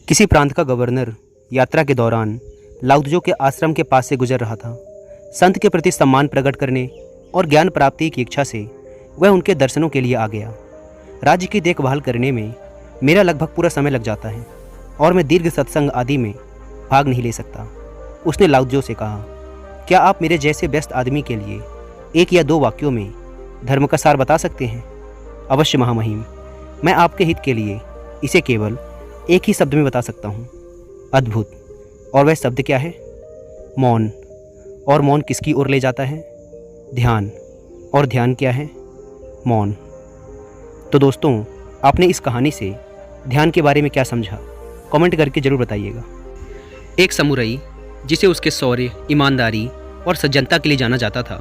किसी प्रांत का गवर्नर यात्रा के दौरान लाउत्जो के आश्रम के पास से गुजर रहा था। संत के प्रति सम्मान प्रकट करने और ज्ञान प्राप्ति की इच्छा से वह उनके दर्शनों के लिए आ गया। राज्य की देखभाल करने में मेरा लगभग पूरा समय लग जाता है और मैं दीर्घ सत्संग आदि में भाग नहीं ले सकता। उसने लाउत्जो से कहा, क्या आप मेरे जैसे व्यस्त आदमी के लिए 1 या 2 वाक्यों में धर्म का सार बता सकते हैं? अवश्य महामहिम, मैं आपके हित के लिए इसे केवल एक ही शब्द में बता सकता हूँ, अद्भुत। और वह शब्द क्या है? मौन। और मौन किसकी ओर ले जाता है? ध्यान। और ध्यान क्या है? मौन। तो दोस्तों, आपने इस कहानी से ध्यान के बारे में क्या समझा? कमेंट करके ज़रूर बताइएगा। एक समुराई जिसे उसके शौर्य, ईमानदारी और सज्जनता के लिए जाना जाता था,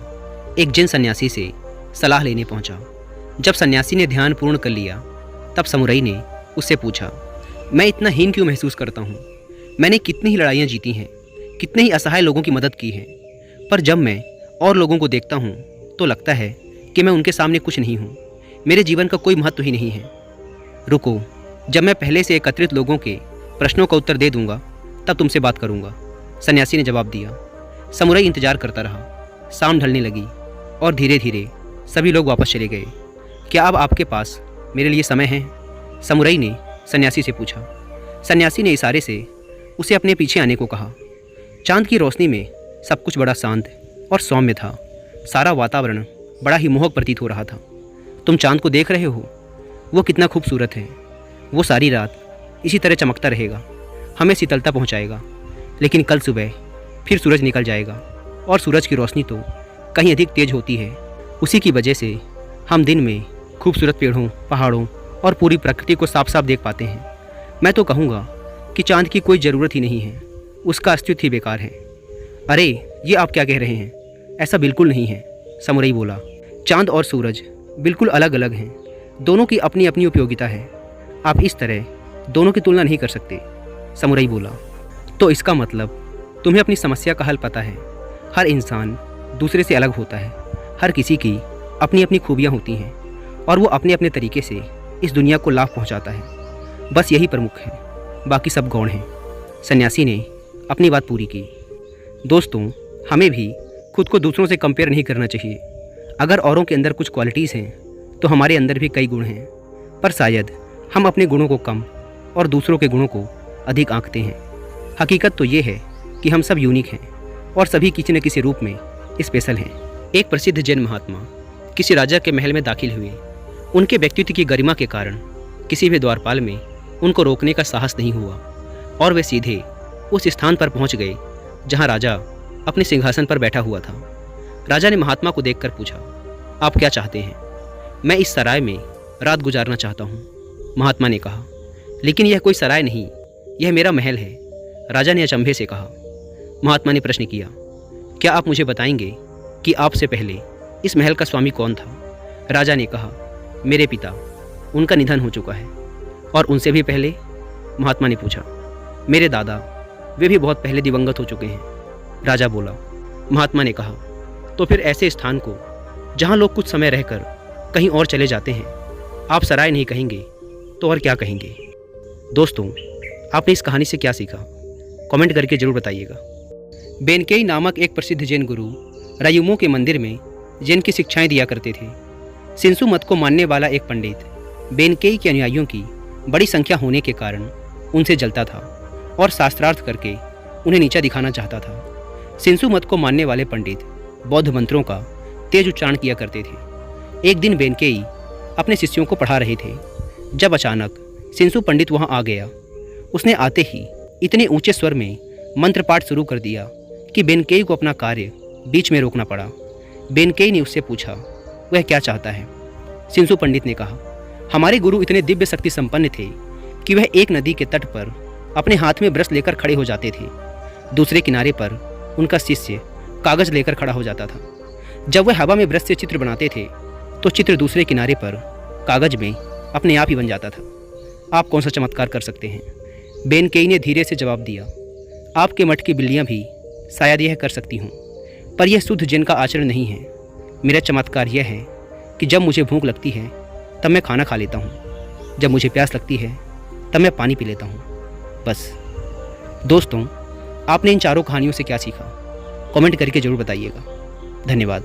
एक जैन सन्यासी से सलाह लेने पहुंचा। जब सन्यासी ने ध्यान पूर्ण कर लिया, तब समुराई ने उससे पूछा, मैं इतना हीन क्यों महसूस करता हूँ? मैंने कितनी ही लड़ाइयाँ जीती हैं, कितने ही असहाय लोगों की मदद की है, पर जब मैं और लोगों को देखता हूँ तो लगता है कि मैं उनके सामने कुछ नहीं हूँ, मेरे जीवन का कोई महत्व ही नहीं है। रुको, जब मैं पहले से एकत्रित लोगों के प्रश्नों का उत्तर दे दूंगा तब तुमसे बात करूंगा, सन्यासी ने जवाब दिया। समुराई इंतजार करता रहा। शाम ढलने लगी और धीरे धीरे सभी लोग वापस चले गए। क्या अब आपके पास मेरे लिए समय है? समुराई ने सन्यासी से पूछा। सन्यासी ने इशारे से उसे अपने पीछे आने को कहा। चांद की रोशनी में सब कुछ बड़ा शांत और सौम्य था। सारा वातावरण बड़ा ही मोहक प्रतीत हो रहा था। तुम चांद को देख रहे हो? वो कितना खूबसूरत है। वो सारी रात इसी तरह चमकता रहेगा, हमें शीतलता पहुंचाएगा। लेकिन कल सुबह फिर सूरज निकल जाएगा और सूरज की रोशनी तो कहीं अधिक तेज होती है। उसी की वजह से हम दिन में खूबसूरत पेड़ों, पहाड़ों और पूरी प्रकृति को साफ साफ देख पाते हैं। मैं तो कहूँगा कि चांद की कोई ज़रूरत ही नहीं है, उसका अस्तित्व ही बेकार है। अरे, ये आप क्या कह रहे हैं? ऐसा बिल्कुल नहीं है, समुराई बोला। चांद और सूरज बिल्कुल अलग अलग हैं, दोनों की अपनी अपनी उपयोगिता है। आप इस तरह दोनों की तुलना नहीं कर सकते, समुराई बोला। तो इसका मतलब तुम्हें अपनी समस्या का हल पता है। हर इंसान दूसरे से अलग होता है, हर किसी की अपनी अपनी खूबियाँ होती हैं और वो अपने अपने तरीके से इस दुनिया को लाभ पहुंचाता है। बस यही प्रमुख है, बाकी सब गौण हैं। सन्यासी ने अपनी बात पूरी की। दोस्तों, हमें भी खुद को दूसरों से कंपेयर नहीं करना चाहिए। अगर औरों के अंदर कुछ क्वालिटीज़ हैं तो हमारे अंदर भी कई गुण हैं, पर शायद हम अपने गुणों को कम और दूसरों के गुणों को अधिक आंकते हैं। हकीकत तो ये है कि हम सब यूनिक हैं और सभी किसी न किसी रूप में स्पेशल हैं। एक प्रसिद्ध जैन महात्मा किसी राजा के महल में दाखिल हुए। उनके व्यक्तित्व की गरिमा के कारण किसी भी द्वारपाल में उनको रोकने का साहस नहीं हुआ और वे सीधे उस स्थान पर पहुंच गए जहां राजा अपने सिंहासन पर बैठा हुआ था। राजा ने महात्मा को देखकर पूछा, आप क्या चाहते हैं? मैं इस सराय में रात गुजारना चाहता हूँ, महात्मा ने कहा। लेकिन यह कोई सराय नहीं, यह मेरा महल है, राजा ने अचंभे से कहा। महात्मा ने प्रश्न किया, क्या आप मुझे बताएंगे कि आपसे पहले इस महल का स्वामी कौन था? राजा ने कहा, मेरे पिता, उनका निधन हो चुका है। और उनसे भी पहले? महात्मा ने पूछा। मेरे दादा, वे भी बहुत पहले दिवंगत हो चुके हैं, राजा बोला। महात्मा ने कहा, तो फिर ऐसे स्थान को जहाँ लोग कुछ समय रहकर कहीं और चले जाते हैं आप सराय नहीं कहेंगे तो और क्या कहेंगे? दोस्तों, आपने इस कहानी से क्या सीखा? कमेंट करके ज़रूर बताइएगा। बेनकेई नामक एक प्रसिद्ध जैन गुरु रायुमो के मंदिर में जैन की शिक्षाएं दिया करते थे। शिंसु मत को मानने वाला एक पंडित बेनकेई के अनुयायियों की बड़ी संख्या होने के कारण उनसे जलता था और शास्त्रार्थ करके उन्हें नीचा दिखाना चाहता था। शिंसु मत को मानने वाले पंडित बौद्ध मंत्रों का तेज उच्चारण किया करते थे। एक दिन बेनकेई अपने शिष्यों को पढ़ा रहे थे जब अचानक शिंसु पंडित वहां आ गया। उसने आते ही इतने ऊंचे स्वर में मंत्र पाठ शुरू कर दिया कि बेनकेई को अपना कार्य बीच में रोकना पड़ा। बेनकेई ने उससे पूछा, वह क्या चाहता है? शिंसु पंडित ने कहा, हमारे गुरु इतने दिव्य शक्ति संपन्न थे कि वह एक नदी के तट पर अपने हाथ में ब्रश लेकर खड़े हो जाते थे। दूसरे किनारे पर उनका शिष्य कागज लेकर खड़ा हो जाता था। जब वह हवा में ब्रश से चित्र बनाते थे तो चित्र दूसरे किनारे पर कागज में अपने आप ही बन जाता था। आप कौन सा चमत्कार कर सकते हैं? बेनकेई ने धीरे से जवाब दिया, आपके मठ की बिल्लियाँ भी शायद यह कर सकती हूँ, पर यह शुद्ध जैन का आचरण नहीं है। मेरा चमत्कार यह है कि जब मुझे भूख लगती है तब मैं खाना खा लेता हूँ, जब मुझे प्यास लगती है तब मैं पानी पी लेता हूँ, बस। दोस्तों, आपने इन चारों कहानियों से क्या सीखा? कमेंट करके ज़रूर बताइएगा। धन्यवाद।